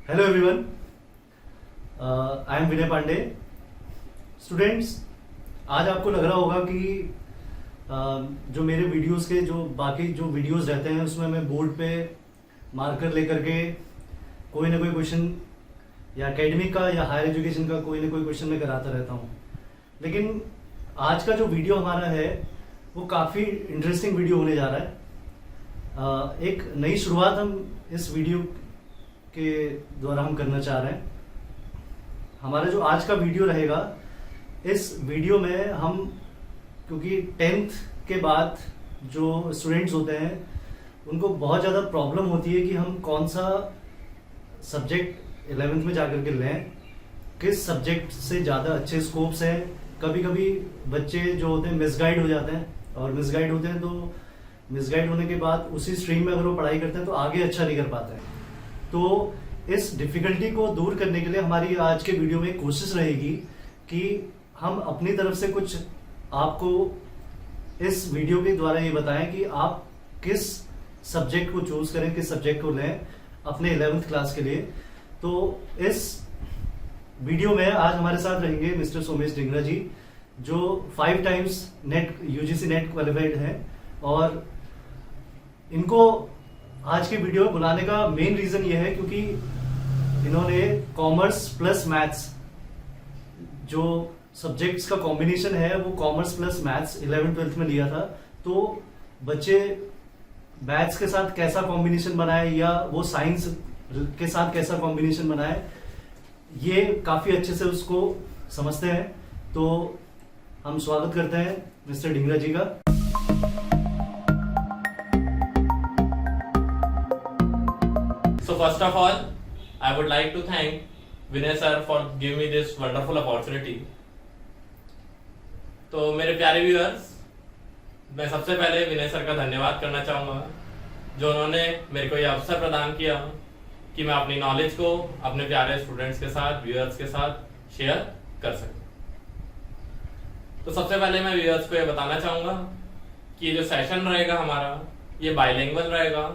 Hello everyone, I am Vinay Pandey. Students, आज आपको लग रहा होगा कि जो मेरे वीडियोस के जो बाकी जो वीडियोस रहते हैं उसमें मैं बोर्ड पे मार्कर लेकर के कोई ना कोई क्वेश्चन या एकेडमिक का या हायर एजुकेशन का कोई ना कोई क्वेश्चन मैं कराता रहता हूँ। लेकिन आज का जो वीडियो हमारा है वो काफ़ी इंटरेस्टिंग वीडियो होने जा रहा है। एक नई शुरुआत हम इस वीडियो के द्वारा हम करना चाह रहे हैं। हमारा जो आज का वीडियो रहेगा, इस वीडियो में हम, क्योंकि 10th के बाद जो स्टूडेंट्स होते हैं उनको बहुत ज़्यादा प्रॉब्लम होती है कि हम कौन सा सब्जेक्ट 11th में जाकर के लें, किस सब्जेक्ट से ज़्यादा अच्छे स्कोप्स हैं। कभी कभी बच्चे जो होते हैं मिसगाइड हो जाते हैं, और मिसगाइड होते हैं तो मिसगाइड होने के बाद उसी स्ट्रीम में अगर वो पढ़ाई करते हैं तो आगे अच्छा नहीं कर पाते हैं। तो इस डिफ़िकल्टी को दूर करने के लिए हमारी आज के वीडियो में कोशिश रहेगी कि हम अपनी तरफ से कुछ आपको इस वीडियो के द्वारा ये बताएं कि आप किस सब्जेक्ट को चूज करें, किस सब्जेक्ट को लें अपने 11th क्लास के लिए। तो इस वीडियो में आज हमारे साथ रहेंगे मिस्टर सोमेश डिंगरा जी, जो 5 times net UGC net qualified हैं, और इनको आज के वीडियो में बुलाने का मेन रीजन ये है क्योंकि इन्होंने कॉमर्स प्लस मैथ्स जो सब्जेक्ट्स का कॉम्बिनेशन है वो कॉमर्स प्लस मैथ्स 11th-12th में लिया था। तो बच्चे मैथ्स के साथ कैसा कॉम्बिनेशन बनाए या वो साइंस के साथ कैसा कॉम्बिनेशन बनाए, ये काफी अच्छे से उसको समझते हैं। तो हम स्वागत करते हैं मिस्टर डिंगरा जी का। So first of all, I would like to thank Vinay sir for giving me this wonderful opportunity. तो मेरे प्यारे व्यूअर्स, मैं सबसे पहले विनय सर का धन्यवाद करना चाहूँगा जो उन्होंने मेरे को ये अवसर प्रदान किया कि मैं अपनी नॉलेज को अपने प्यारे स्टूडेंट्स के साथ, व्यूअर्स के साथ शेयर कर सकूँ। तो सबसे पहले मैं व्यूअर्स को ये बताना चाहूँगा कि ये जो सेशन रहेगा हमारा, ये बाइलिंगुअल रहेगा,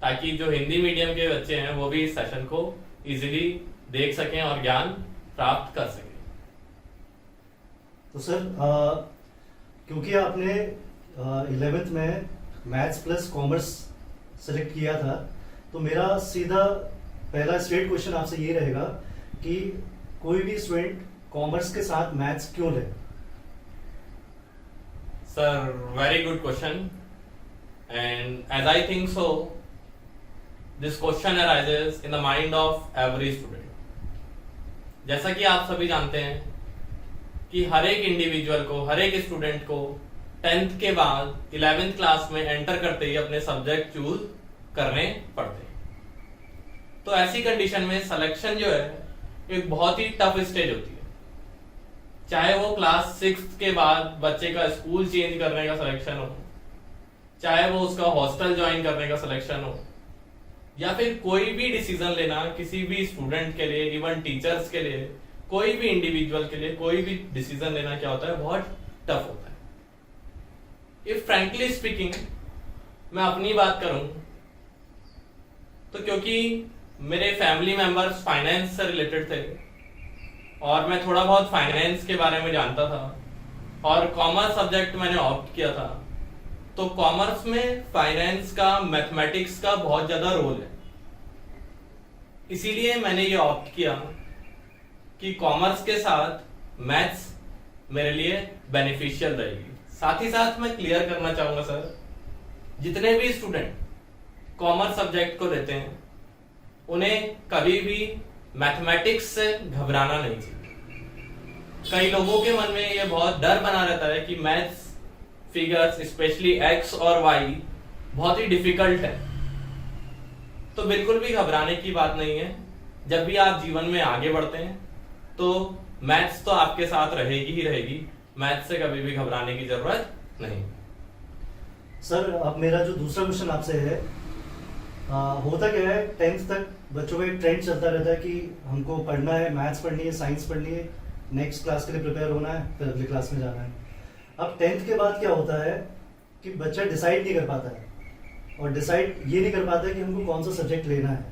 ताकि जो हिंदी मीडियम के बच्चे हैं वो भी इस सेशन को इजीली देख सकें और ज्ञान प्राप्त कर सकें। तो सर, क्योंकि आपने 11th में मैथ्स प्लस कॉमर्स सेलेक्ट किया था, तो मेरा सीधा पहला स्ट्रेट क्वेश्चन आपसे ये रहेगा कि कोई भी स्टूडेंट कॉमर्स के साथ मैथ्स क्यों ले? Sir, very good question, and as I think so this question arises in the mind of every student. जैसा कि आप सभी जानते हैं कि हर एक इंडिविजुअल को, हर एक स्टूडेंट को 10th के बाद 11th क्लास में एंटर करते ही अपने सब्जेक्ट चूज करने पड़ते हैं। तो ऐसी कंडीशन में सिलेक्शन जो है एक बहुत ही टफ स्टेज होती है। चाहे वो क्लास 6th के बाद बच्चे का स्कूल चेंज करने का सिलेक्शन हो, चाहे वो उसका हॉस्टल ज्वाइन करने का सिलेक्शन हो, या फिर कोई भी डिसीजन लेना किसी भी स्टूडेंट के लिए, इवन टीचर्स के लिए, कोई भी इंडिविजुअल के लिए कोई भी डिसीजन लेना क्या होता है, बहुत टफ होता है। इफ फ्रैंकली स्पीकिंग मैं अपनी बात करूं तो क्योंकि मेरे फैमिली मेंबर्स फाइनेंस से रिलेटेड थे और मैं थोड़ा बहुत फाइनेंस के बारे में जानता था और कॉमर्स सब्जेक्ट मैंने ऑप्ट किया था, तो कॉमर्स में फाइनेंस का, मैथमेटिक्स का बहुत ज्यादा रोल है। इसीलिए मैंने ये ऑप्ट किया कि कॉमर्स के साथ मैथ्स मेरे लिए बेनिफिशियल रहेगी। साथ ही साथ मैं क्लियर करना चाहूंगा सर, जितने भी स्टूडेंट कॉमर्स सब्जेक्ट को लेते हैं उन्हें कभी भी मैथमेटिक्स से घबराना नहीं चाहिए। कई लोगों के मन में ये बहुत डर बना रहता है कि मैथ्स, फिगर्स, स्पेशली एक्स और वाई बहुत ही डिफिकल्ट है। तो बिल्कुल भी घबराने की बात नहीं है। जब भी आप जीवन में आगे बढ़ते हैं तो मैथ्स तो आपके साथ रहेगी ही रहेगी, मैथ्स से कभी भी घबराने की जरूरत नहीं। सर, अब मेरा जो दूसरा क्वेश्चन आपसे है, होता क्या है 10th तक बच्चों का एक ट्रेंड चलता रहता है कि हमको पढ़ना है, मैथ्स पढ़नी है, साइंस पढ़नी है, नेक्स्ट क्लास के लिए प्रिपेयर होना है, फिर अगली क्लास में जाना है। अब 10th के बाद क्या होता है कि बच्चा डिसाइड नहीं कर पाता है, और डिसाइड ये नहीं कर पाता है कि हमको कौन सा सब्जेक्ट लेना है।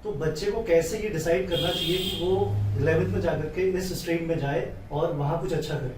तो बच्चे को कैसे ये डिसाइड करना चाहिए कि वो 11th में जाकर के इस स्ट्रीम में जाए और वहां कुछ अच्छा करे?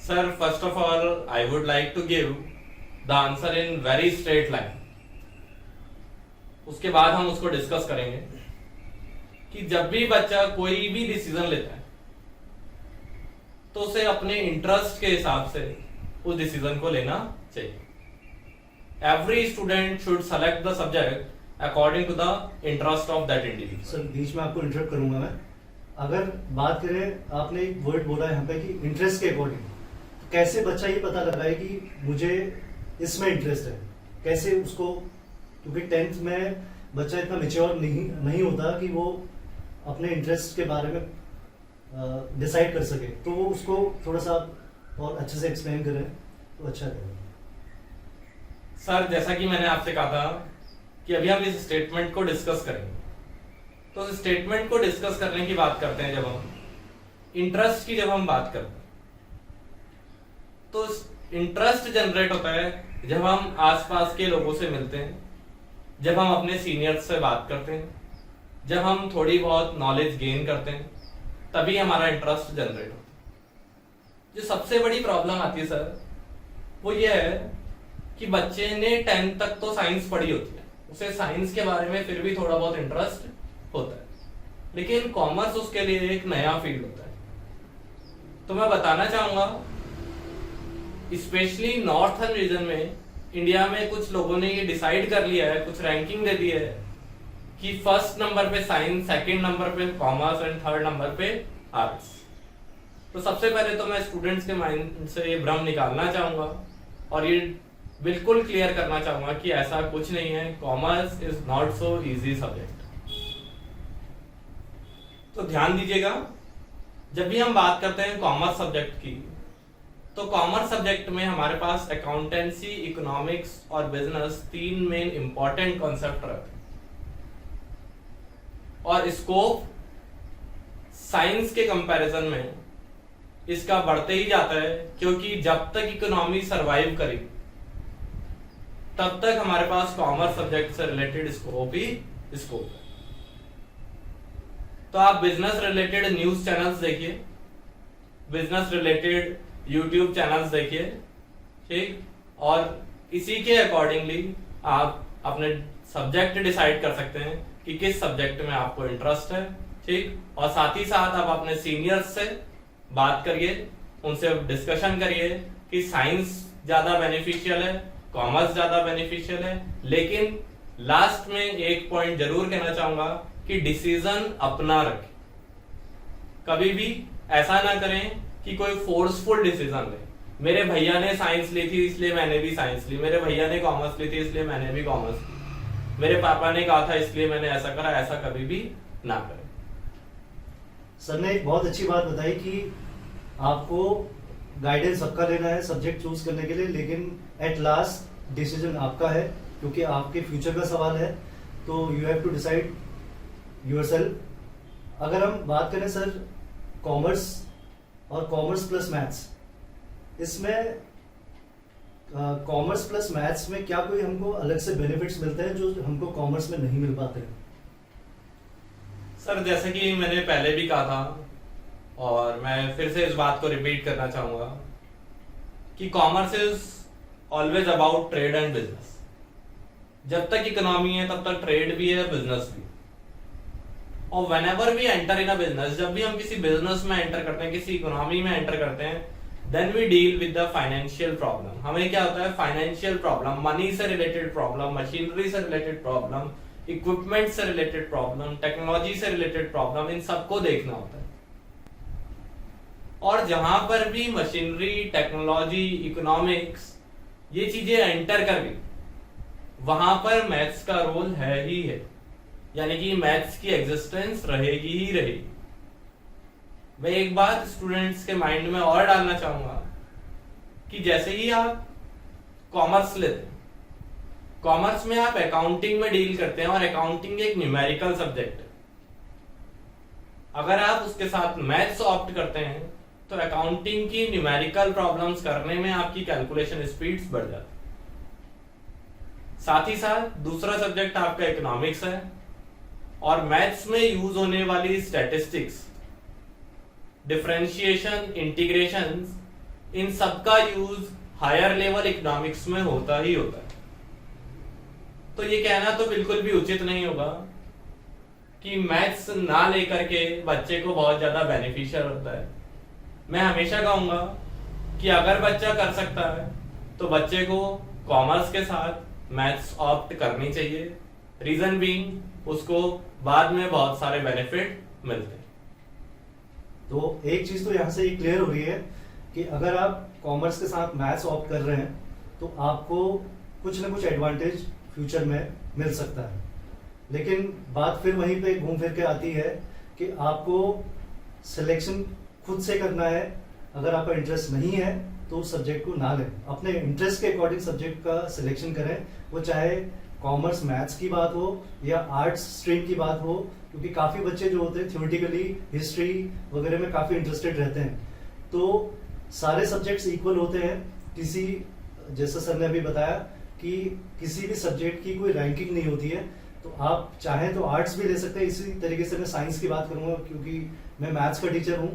Sir, first of all, I would like to give the answer in very straight line. उसके बाद हम उसको डिस्कस करेंगे कि जब भी बच्चा कोई भी डिसीजन लेता है तो उसे अपने इंटरेस्ट के हिसाब से उस डिसीजन को लेना चाहिए. Every student should select the subject according to the interest of that individual. Sir बीच में आपको इंटरप्ट करूंगा मैं. अगर बात करें, आपने एक वर्ड बोला यहाँ पे कि इंटरेस्ट के अकॉर्डिंग, तो कैसे बच्चा ये पता लगाए कि मुझे इसमें इंटरेस्ट है? कैसे उसको, क्योंकि 10th में बच्चा इतना मेच्योर नहीं होता कि वो अपने इंटरेस्ट के बारे में डिसाइड कर सके, तो वो उसको थोड़ा सा और अच्छे से एक्सप्लेन करें तो अच्छा रहेगा. सर, जैसा कि मैंने आपसे कहा था कि अभी हम इस स्टेटमेंट को डिस्कस करेंगे, तो इस स्टेटमेंट को डिस्कस करने की बात करते हैं. जब हम इंटरेस्ट की बात करते हैं तो इंटरेस्ट जनरेट होता है जब हम आसपास के लोगों से मिलते हैं, जब हम अपने सीनियर्स से बात करते हैं, जब हम थोड़ी बहुत नॉलेज गेन करते हैं, तभी हमारा इंटरेस्ट जनरेट होता है. जो सबसे बड़ी प्रॉब्लम आती है सर, वो ये है कि बच्चे ने 10th तक तो साइंस पढ़ी होती है, उसे साइंस के बारे में फिर भी थोड़ा बहुत इंटरेस्ट होता है, लेकिन कॉमर्स उसके लिए एक नया फील्ड होता है. तो मैं बताना चाहूंगा, स्पेशली नॉर्थर्न रीजन में इंडिया में कुछ लोगों ने ये डिसाइड कर लिया है, कुछ रैंकिंग दे दी है कि फर्स्ट नंबर पे साइंस, सेकंड नंबर पे कॉमर्स एंड थर्ड नंबर पे आर्ट्स. तो सबसे पहले तो मैं स्टूडेंट्स के माइंड से ये भ्रम निकालना चाहूंगा और ये बिल्कुल क्लियर करना चाहूंगा कि ऐसा कुछ नहीं है. Commerce is not so easy subject. तो ध्यान दीजिएगा, जब भी हम बात करते हैं कॉमर्स सब्जेक्ट की, तो कॉमर्स सब्जेक्ट में हमारे पास अकाउंटेंसी, इकोनॉमिक्स और बिजनेस 3 मेन इंपॉर्टेंट कॉन्सेप्ट रहते हैं. और स्कोप साइंस के कंपैरिजन में इसका बढ़ते ही जाता है, क्योंकि जब तक इकोनॉमी सरवाइव करी तब तक हमारे पास कॉमर्स सब्जेक्ट से रिलेटेड स्कोप ही स्कोप है. तो आप बिजनेस रिलेटेड न्यूज चैनल्स देखिए, बिजनेस रिलेटेड यूट्यूब चैनल्स देखिए, ठीक, और इसी के अकॉर्डिंगली आप अपने सब्जेक्ट डिसाइड कर सकते हैं कि किस सब्जेक्ट में आपको इंटरेस्ट है, ठीक. और साथ ही साथ आप अपने सीनियर्स से बात करिए, उनसे डिस्कशन करिए कि साइंस ज्यादा बेनिफिशियल है, कॉमर्स ज्यादा बेनिफिशियल है. लेकिन लास्ट में एक पॉइंट जरूर कहना चाहूंगा कि डिसीजन अपना रखें. कभी भी ऐसा ना करें कि कोई फोर्सफुल डिसीजन ले. मेरे भैया ने साइंस ली थी इसलिए मैंने भी साइंस ली, मेरे भैया ने कॉमर्स ली थी इसलिए मैंने भी कॉमर्स ली, मेरे पापा ने कहा था इसलिए मैंने ऐसा करा. ऐसा कभी भी ना करें. सर ने एक बहुत अच्छी बात बताई कि आपको गाइडेंस सबका लेना है सब्जेक्ट चूज करने के लिए, लेकिन एट लास्ट डिसीजन आपका है, क्योंकि आपके फ्यूचर का सवाल है. तो you have to decide yourself. अगर हम बात करें सर कॉमर्स और कॉमर्स प्लस मैथ्स, इसमें कॉमर्स प्लस मैथ्स में क्या कोई हमको अलग से बेनिफिट्स मिलते हैं जो हमको कॉमर्स में नहीं मिल पाते हैं? सर, जैसे कि मैंने पहले भी कहा था और मैं फिर से इस बात को रिपीट करना चाहूंगा कि commerce is always about trade and business. जब तक इकोनॉमी है तब तक ट्रेड भी है, बिजनेस भी. और whenever we enter in a business, जब भी हम किसी बिजनेस में एंटर करते हैं, किसी इकोनॉमी में एंटर करते हैं, then we deal with the financial problem. हमें क्या होता है? फाइनेंशियल प्रॉब्लम, मनी से रिलेटेड प्रॉब्लम, मशीनरी से रिलेटेड प्रॉब्लम, इक्विपमेंट से रिलेटेड प्रॉब्लम, टेक्नोलॉजी से रिलेटेड प्रॉब्लम, इन सबको देखना होता है. और जहां पर भी मशीनरी, टेक्नोलॉजी, इकोनॉमिक्स ये चीजें एंटर कर गई, वहां पर मैथ्स का रोल है ही है. यानी कि मैथ्स की एग्जिस्टेंस रहेगी ही रहेगी. मैं एक बात स्टूडेंट्स के माइंड में और डालना चाहूंगा कि जैसे ही आप कॉमर्स लेते हैं, कॉमर्स में आप अकाउंटिंग में डील करते हैं और अकाउंटिंग एक न्यूमेरिकल सब्जेक्ट है. अगर आप उसके साथ मैथ्स ऑप्ट करते हैं तो अकाउंटिंग की न्यूमेरिकल प्रॉब्लम्स करने में आपकी कैलकुलेशन स्पीड्स बढ़ जाती है. साथ ही साथ दूसरा सब्जेक्ट आपका इकोनॉमिक्स है, और मैथ्स में यूज होने वाली स्टैटिस्टिक्स, डिफरेंशिएशन, इंटीग्रेशन, इन सब का यूज हायर लेवल इकोनॉमिक्स में होता ही होता है। तो ये कहना तो बिल्कुल भी उचित नहीं होगा कि मैथ्स ना लेकर के बच्चे को बहुत ज्यादा बेनिफिशियल होता है। मैं हमेशा कहूंगा कि अगर बच्चा कर सकता है तो बच्चे को कॉमर्स के साथ मैथ्स ऑप्ट करनी चाहिए। रीजन बीइंग उसको बाद में बहुत सारे बेनिफिट मिलते हैं। तो एक चीज तो यहाँ से ये क्लियर हो रही है कि अगर आप कॉमर्स के साथ मैथ्स ऑप्ट कर रहे हैं तो आपको कुछ ना कुछ एडवांटेज फ्यूचर में मिल सकता है। लेकिन बात फिर वहीं पे घूम फिर के आती है कि आपको सिलेक्शन खुद से करना है। अगर आपका इंटरेस्ट नहीं है तो उस सब्जेक्ट को ना लें, अपने इंटरेस्ट के अकॉर्डिंग सब्जेक्ट का सिलेक्शन करें, वो चाहे कॉमर्स मैथ्स की बात हो या आर्ट्स स्ट्रीम की बात हो, क्योंकि काफ़ी बच्चे जो होते हैं थ्योरेटिकली हिस्ट्री वगैरह में काफ़ी इंटरेस्टेड रहते हैं। तो सारे सब्जेक्ट्स इक्वल होते हैं। किसी, जैसा सर ने अभी बताया कि किसी भी सब्जेक्ट की कोई रैंकिंग नहीं होती है। तो आप चाहें तो आर्ट्स भी ले सकते हैं। इसी तरीके से मैं साइंस की बात करूंगा क्योंकि मैं मैथ्स का टीचर हूं,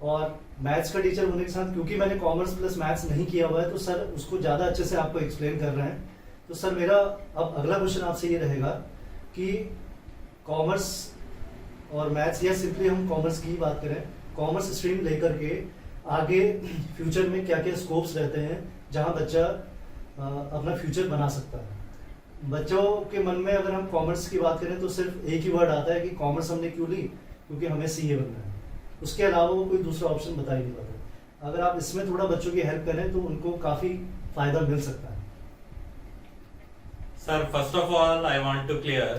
और मैथ्स का टीचर होने के साथ क्योंकि मैंने कॉमर्स प्लस मैथ्स नहीं किया हुआ है तो सर उसको ज़्यादा अच्छे से आपको एक्सप्लेन कर रहे हैं। तो सर मेरा अब अगला क्वेश्चन आपसे ये रहेगा कि कॉमर्स और मैथ्स, या सिंपली हम कॉमर्स की बात करें, कॉमर्स स्ट्रीम लेकर के आगे फ्यूचर में क्या क्या स्कोप्स रहते हैं जहां बच्चा अपना फ्यूचर बना सकता है। बच्चों के मन में अगर हम कॉमर्स की बात करें तो सिर्फ एक ही वर्ड आता है कि कॉमर्स हमने क्यों ली, क्योंकि हमें सीए बनना है। उसके अलावा वो कोई दूसरा ऑप्शन बता ही नहीं पाते। अगर आप इसमें थोड़ा बच्चों की हेल्प करें तो उनको काफ़ी फायदा मिल सकता है। Sir first of all I want to clear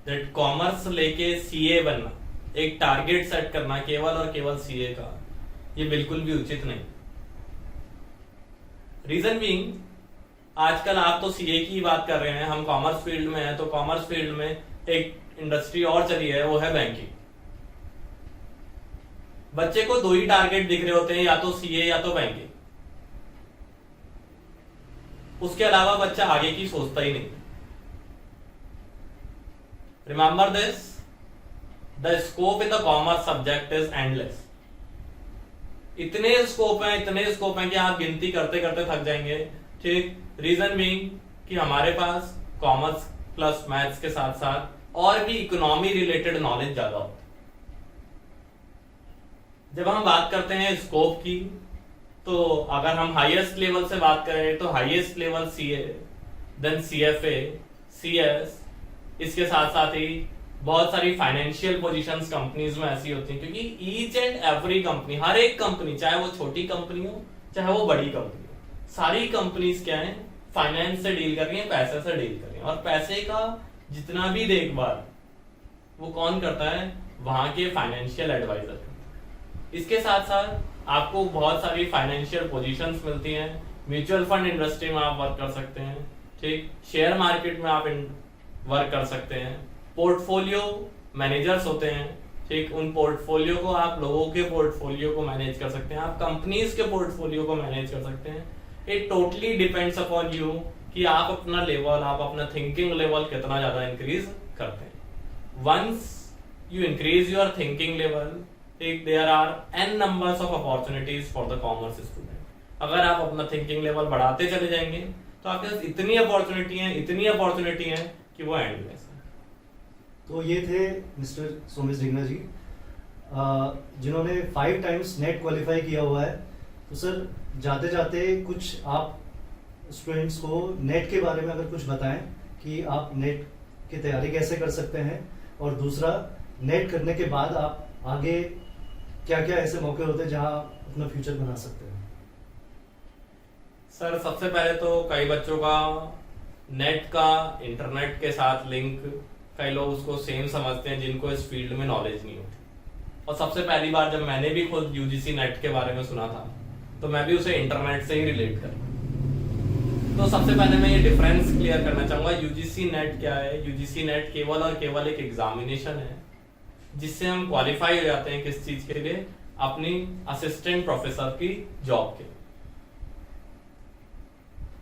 that commerce लेके सीए बनना, एक टारगेट सेट करना केवल और केवल सीए का, ये बिल्कुल भी उचित नहीं। रीजन बीइंग, आजकल आप तो सीए की बात कर रहे हैं, हम कॉमर्स फील्ड में हैं, तो कॉमर्स फील्ड में एक इंडस्ट्री और चली है, वो है बैंकिंग। बच्चे को दो ही टारगेट दिख रहे होते हैं, या तो सीए या तो बैंकिंग। उसके अलावा बच्चा आगे की सोचता ही नहीं। Remember this, the scope in the commerce subject is endless. इतने स्कोप हैं कि आप गिनती करते करते थक जाएंगे। ठीक, रीजन बीइंग कि हमारे पास कॉमर्स प्लस मैथ्स के साथ साथ और भी इकोनॉमी रिलेटेड नॉलेज ज्यादा होता है। जब हम बात करते हैं स्कोप की, तो अगर हम हाईएस्ट लेवल से बात करें तो highest level CA, then CFA, CS, इसके साथ साथ ही बहुत सारी फाइनेंशियल पोजीशंस कंपनीज में ऐसी होती हैं, क्योंकि ईच एंड एवरी कंपनी, हर एक कंपनी, चाहे वो छोटी कंपनी हो चाहे वो बड़ी कंपनी हो, सारी कंपनीज क्या है, फाइनेंस से डील कर रही है, पैसे से डील कर रही है। और पैसे का जितना भी देखभाल वो कौन करता है, वहां के फाइनेंशियल एडवाइजर। इसके साथ साथ आपको बहुत सारी फाइनेंशियल पोजीशंस मिलती हैं। म्यूचुअल फंड इंडस्ट्री में आप वर्क कर सकते हैं, ठीक, शेयर मार्केट में आप वर्क कर सकते हैं। पोर्टफोलियो मैनेजर्स होते हैं, ठीक, उन पोर्टफोलियो को आप लोगों के पोर्टफोलियो को मैनेज कर सकते हैं, आप कंपनीज के पोर्टफोलियो को मैनेज कर सकते हैं। It totally depends upon you कि आप अपना लेवल, आप अपना थिंकिंग लेवल कितना ज्यादा इंक्रीज करते हैं। Once you increase your thinking level, there are n numbers of opportunities for the commerce student. अगर आप अपना थिंकिंग लेवल बढ़ाते चले जाएंगे तो आपके पास इतनी अपॉर्चुनिटी है कि वो एंडलेस है। तो ये थे मिस्टर सोमेश डिंगरा जी, जिन्होंने 5 टाइम्स नेट क्वालिफाई किया हुआ है। तो सर जाते जाते कुछ आप स्टूडेंट्स को नेट के बारे में अगर कुछ बताएं कि आप नेट की तैयारी कैसे कर सकते हैं, और दूसरा नेट करने के बाद आप आगे क्या क्या ऐसे मौके होते हैं जहां अपना फ्यूचर बना सकते हैं। सर सबसे पहले तो कई बच्चों का नेट का इंटरनेट के साथ लिंक, कई लोग उसको सेम समझते हैं जिनको इस फील्ड में नॉलेज नहीं होती। और सबसे पहली बार जब मैंने भी खुद यूजीसी नेट के बारे में सुना था तो मैं भी उसे इंटरनेट से ही रिलेट कर। तो सबसे पहले मैं ये डिफरेंस क्लियर करना चाहूंगा, यूजीसी नेट क्या है। यूजीसी नेट केवल और केवल एक एग्जामिनेशन है जिससे हम क्वालिफाई हो जाते हैं किस चीज के लिए, अपनी असिस्टेंट प्रोफेसर की जॉब के।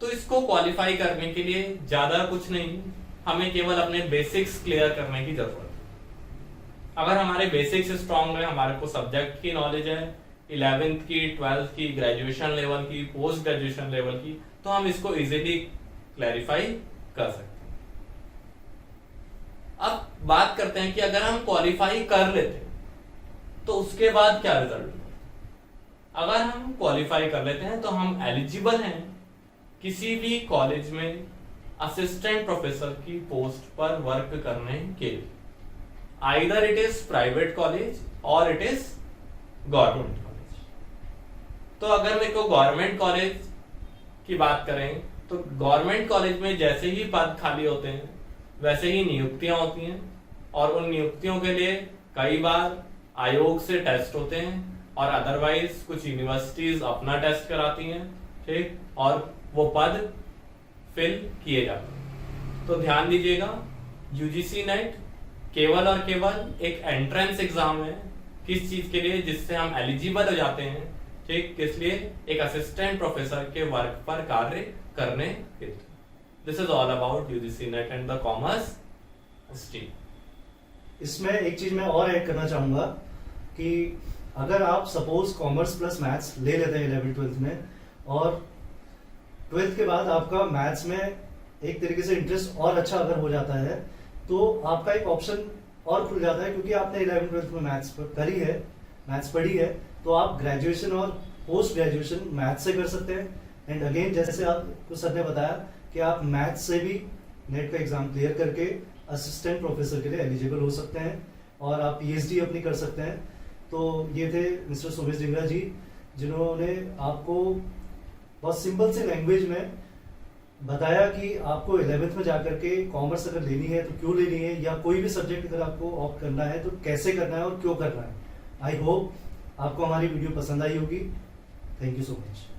तो इसको क्वालिफाई करने के लिए ज्यादा कुछ नहीं, हमें केवल अपने बेसिक्स क्लियर करने की जरूरत है। अगर हमारे बेसिक्स स्ट्रांग है, हमारे को सब्जेक्ट की नॉलेज है, 11th की, 12th की, ग्रेजुएशन लेवल की, पोस्ट ग्रेजुएशन लेवल की, तो हम इसको इजीली क्लैरिफाई कर सकते हैं। अब बात करते हैं कि अगर हम क्वालिफाई कर लेते तो उसके बाद क्या रिजल्ट होगा। अगर हम क्वालिफाई कर लेते हैं तो हम एलिजिबल हैं किसी भी कॉलेज में असिस्टेंट प्रोफेसर की पोस्ट पर वर्क करने के लिए, either it is private college और इट इज गवर्नमेंट कॉलेज। तो अगर मेरे को गवर्नमेंट कॉलेज की बात करें तो गवर्नमेंट कॉलेज में जैसे ही पद खाली होते हैं वैसे ही नियुक्तियां होती हैं, और उन नियुक्तियों के लिए कई बार आयोग से टेस्ट होते हैं और अदरवाइज कुछ यूनिवर्सिटीज अपना टेस्ट कराती हैं, ठीक, और वो पद फिल किए जाते हैं। तो ध्यान दीजिएगा, यूजीसी नेट केवल और केवल एक एंट्रेंस एग्जाम है, किस चीज के लिए, जिससे हम एलिजिबल हो जाते हैं, ठीक, किस लिए, एक असिस्टेंट प्रोफेसर के वर्क पर कार्य करने के लिए। This is all about UGC net and the commerce stream. इसमें एक चीज मैं और ऐड करना चाहूंगा कि अगर आप सपोज कॉमर्स प्लस मैथ्स ले लेते हैं 11th-12th में, और 12th के बाद आपका मैथ्स में एक तरीके से इंटरेस्ट और अच्छा अगर हो जाता है तो आपका एक ऑप्शन और खुल जाता है, क्योंकि आपने 11th-12th में मैथ्स पढ़ी है, तो आप ग्रेजुएशन और पोस्ट ग्रेजुएशन मैथ्स से कर सकते हैं। एंड अगेन जैसे आपको सर ने बताया कि आप मैथ्स से भी नेट का एग्जाम क्लियर करके असिस्टेंट प्रोफेसर के लिए एलिजिबल हो सकते हैं और आप पीएचडी अपनी कर सकते हैं। तो ये थे मिस्टर सोमेश डिंगरा जी, जिन्होंने आपको बहुत सिंपल से लैंग्वेज में बताया कि आपको 11th में जाकर के कॉमर्स अगर लेनी है तो क्यों लेनी है, या कोई भी सब्जेक्ट अगर आपको ऑप्ट करना है तो कैसे करना है और क्यों करना है। आई होप आपको हमारी वीडियो पसंद आई होगी। Thank you so much.